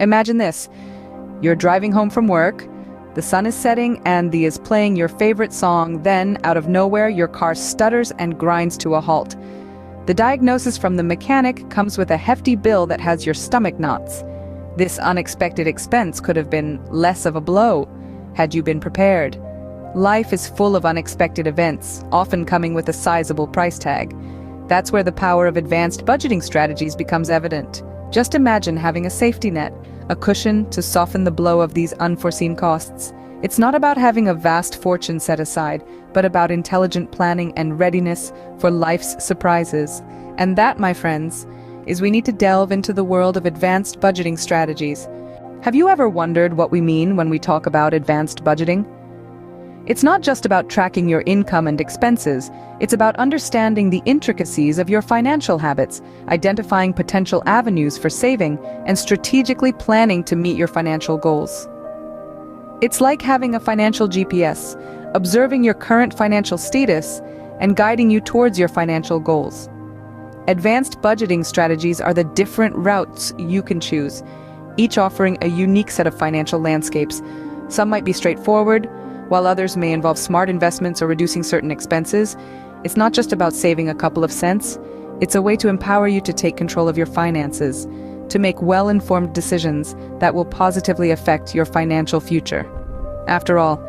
Imagine this. You're driving home from work, the sun is setting, and the is playing your favorite song. Then, out of nowhere, your car stutters and grinds to a halt. The diagnosis from the mechanic comes with a hefty bill that has your stomach knots. This unexpected expense could have been less of a blow had you been prepared. Life is full of unexpected events, often coming with a sizable price tag. That's where the power of advanced budgeting strategies becomes evident. Just imagine having a safety net, a cushion to soften the blow of these unforeseen costs. It's not about having a vast fortune set aside, but about intelligent planning and readiness for life's surprises. And that, my friends, is we need to delve into the world of advanced budgeting strategies. Have you ever wondered what we mean when we talk about advanced budgeting? It's not just about tracking your income and expenses, it's about understanding the intricacies of your financial habits, identifying potential avenues for saving, and strategically planning to meet your financial goals. It's like having a financial GPS, observing your current financial status and guiding you towards your financial goals. Advanced budgeting strategies are the different routes you can choose, each offering a unique set of financial landscapes. Some might be straightforward, while others may involve smart investments or reducing certain expenses. It's not just about saving a couple of cents, it's a way to empower you to take control of your finances, to make well-informed decisions that will positively affect your financial future. After all,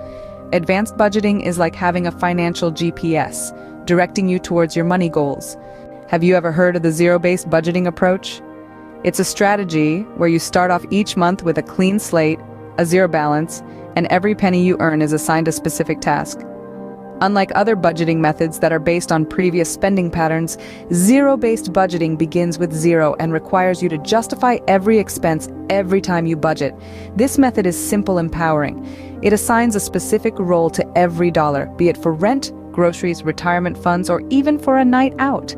advanced budgeting is like having a financial GPS, directing you towards your money goals. Have you ever heard of the zero-based budgeting approach? It's a strategy where you start off each month with a clean slate, a zero balance, and every penny you earn is assigned a specific task. Unlike other budgeting methods that are based on previous spending patterns, zero-based budgeting begins with zero and requires you to justify every expense every time you budget. This method is simple and empowering. It assigns a specific role to every dollar, be it for rent, groceries, retirement funds, or even for a night out.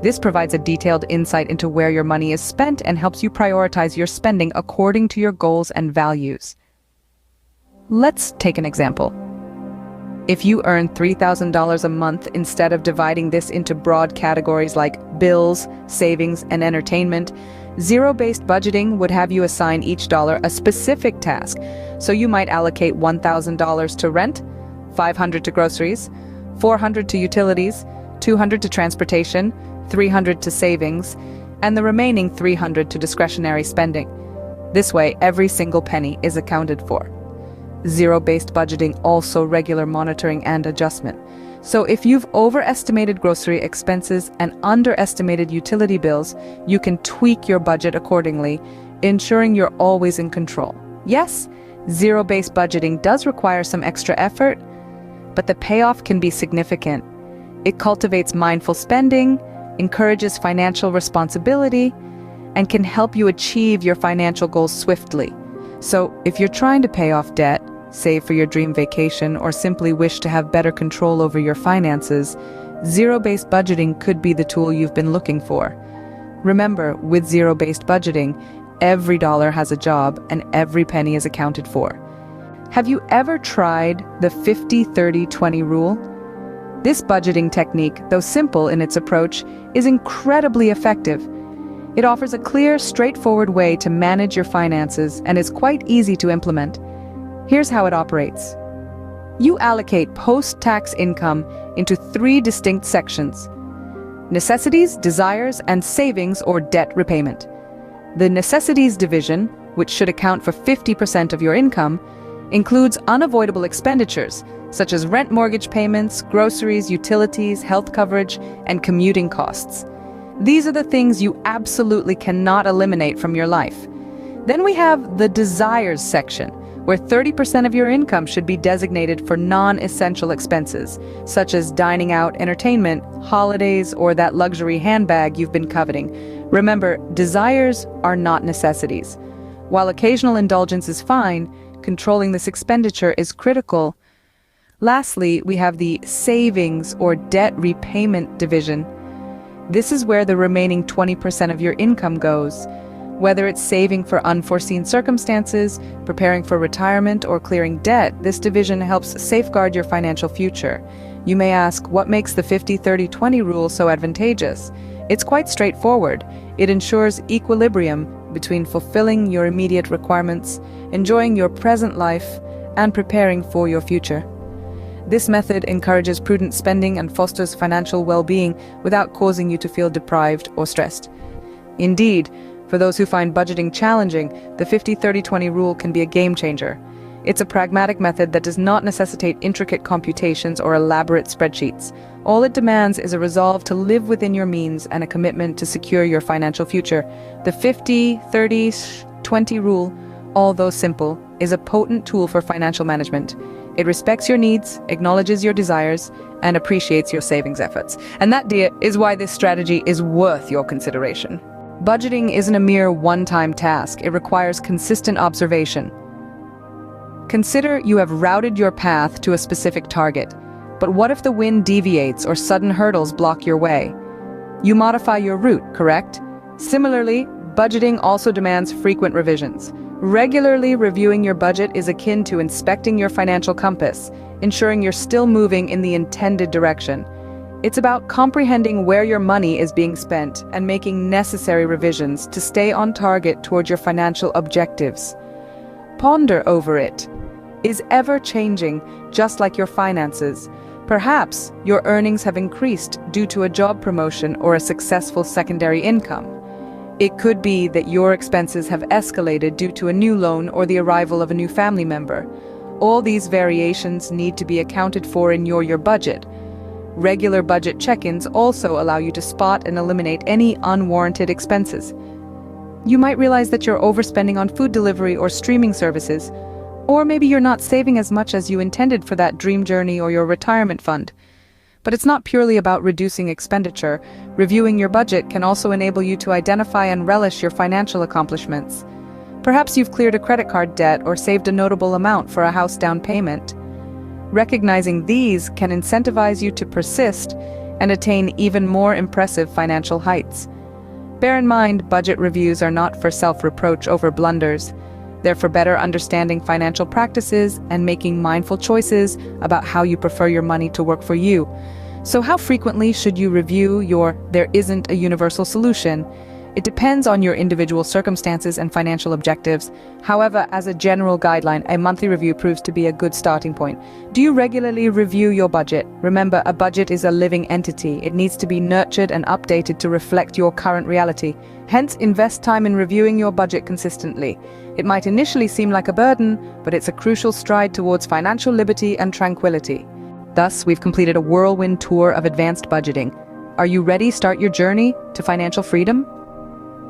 This provides a detailed insight into where your money is spent and helps you prioritize your spending according to your goals and values. Let's take an example. If you earn $3,000 a month, instead of dividing this into broad categories like bills, savings, and entertainment, zero-based budgeting would have you assign each dollar a specific task. So you might allocate $1,000 to rent, $500 to groceries, $400 to utilities, $200 to transportation, $300 to savings, and the remaining $300 to discretionary spending. This way, every single penny is accounted for. Zero-based budgeting also regular monitoring and adjustment. So if you've overestimated grocery expenses and underestimated utility bills, you can tweak your budget accordingly, ensuring you're always in control. Yes, zero-based budgeting does require some extra effort, but the payoff can be significant. It cultivates mindful spending, encourages financial responsibility, and can help you achieve your financial goals swiftly. So if you're trying to pay off debt, save for your dream vacation, or simply wish to have better control over your finances, zero-based budgeting could be the tool you've been looking for. Remember, with zero-based budgeting, every dollar has a job and every penny is accounted for. Have you ever tried the 50-30-20 rule? This budgeting technique, though simple in its approach, is incredibly effective. It offers a clear, straightforward way to manage your finances and is quite easy to implement. Here's how it operates. You allocate post-tax income into 3 distinct sections: necessities, desires, and savings or debt repayment. The necessities division, which should account for 50% of your income, includes unavoidable expenditures such as rent, mortgage payments, groceries, utilities, health coverage, and commuting costs. These are the things you absolutely cannot eliminate from your life. Then we have the desires section, where 30% of your income should be designated for non-essential expenses, such as dining out, entertainment, holidays, or that luxury handbag you've been coveting. Remember, desires are not necessities. While occasional indulgence is fine, controlling this expenditure is critical. Lastly, we have the savings or debt repayment division. This is where the remaining 20% of your income goes. Whether it's saving for unforeseen circumstances, preparing for retirement, or clearing debt, this division helps safeguard your financial future. You may ask, what makes the 50-30-20 rule so advantageous? It's quite straightforward. It ensures equilibrium between fulfilling your immediate requirements, enjoying your present life, and preparing for your future. This method encourages prudent spending and fosters financial well-being without causing you to feel deprived or stressed. Indeed, for those who find budgeting challenging, the 50-30-20 rule can be a game changer. It's a pragmatic method that does not necessitate intricate computations or elaborate spreadsheets. All it demands is a resolve to live within your means and a commitment to secure your financial future. The 50-30-20 rule, although simple, is a potent tool for financial management. It respects your needs, acknowledges your desires, and appreciates your savings efforts. And that, dear, is why this strategy is worth your consideration. Budgeting isn't a mere one-time task. It requires consistent observation. Consider you have routed your path to a specific target. But what if the wind deviates or sudden hurdles block your way? You modify your route, correct? Similarly, budgeting also demands frequent revisions. Regularly reviewing your budget is akin to inspecting your financial compass, ensuring you're still moving in the intended direction. It's about comprehending where your money is being spent and making necessary revisions to stay on target toward your financial objectives. Ponder over it. Is ever changing, just like your finances. Perhaps your earnings have increased due to a job promotion or a successful secondary income. It could be that your expenses have escalated due to a new loan or the arrival of a new family member. All these variations need to be accounted for in your budget. Regular budget check-ins also allow you to spot and eliminate any unwarranted expenses. You might realize that you're overspending on food delivery or streaming services, or maybe you're not saving as much as you intended for that dream journey or your retirement fund. But it's not purely about reducing expenditure. Reviewing your budget can also enable you to identify and relish your financial accomplishments. Perhaps you've cleared a credit card debt or saved a notable amount for a house down payment. Recognizing these can incentivize you to persist and attain even more impressive financial heights. Bear in mind, budget reviews are not for self-reproach over blunders. They're for better understanding financial practices and making mindful choices about how you prefer your money to work for you. So how frequently should you review There isn't a universal solution. It depends on your individual circumstances and financial objectives. However, as a general guideline, a monthly review proves to be a good starting point. Do you regularly review your budget? Remember, a budget is a living entity. It needs to be nurtured and updated to reflect your current reality. Hence, invest time in reviewing your budget consistently. It might initially seem like a burden, but it's a crucial stride towards financial liberty and tranquility. Thus, we've completed a whirlwind tour of advanced budgeting. Are you ready to start your journey to financial freedom?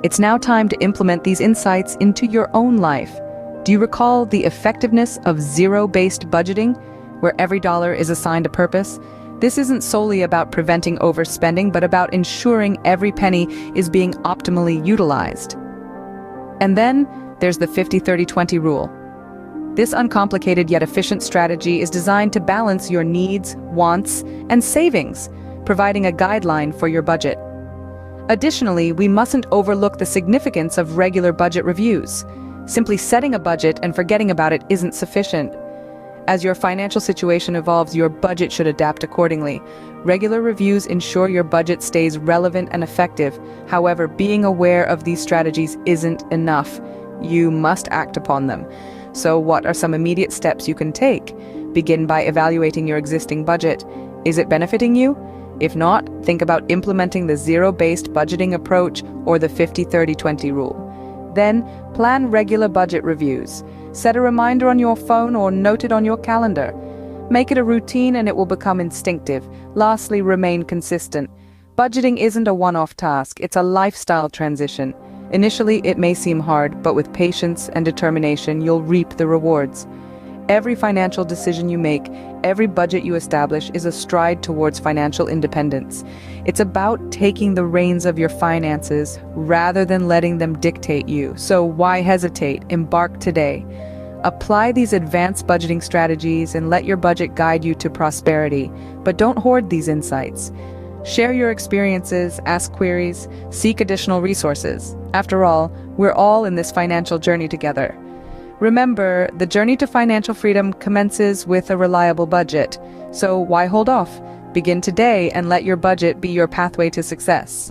It's now time to implement these insights into your own life. Do you recall the effectiveness of zero-based budgeting, where every dollar is assigned a purpose? This isn't solely about preventing overspending, but about ensuring every penny is being optimally utilized. And then there's the 50-30-20 rule. This uncomplicated yet efficient strategy is designed to balance your needs, wants, and savings, providing a guideline for your budget. Additionally, we mustn't overlook the significance of regular budget reviews. Simply setting a budget and forgetting about it isn't sufficient. As your financial situation evolves, your budget should adapt accordingly. Regular reviews ensure your budget stays relevant and effective. However, being aware of these strategies isn't enough. You must act upon them. So what are some immediate steps you can take? Begin by evaluating your existing budget. Is it benefiting you? If not, think about implementing the zero-based budgeting approach or the 50-30-20 rule. Then, plan regular budget reviews. Set a reminder on your phone or note it on your calendar. Make it a routine and it will become instinctive. Lastly, remain consistent. Budgeting isn't a one-off task, it's a lifestyle transition. Initially, it may seem hard, but with patience and determination, you'll reap the rewards. Every financial decision you make, every budget you establish is a stride towards financial independence. It's about taking the reins of your finances rather than letting them dictate you. So why hesitate? Embark today. Apply these advanced budgeting strategies and let your budget guide you to prosperity. But don't hoard these insights. Share your experiences, ask queries, seek additional resources. After all, we're all in this financial journey together. Remember, the journey to financial freedom commences with a reliable budget. So why hold off? Begin today and let your budget be your pathway to success.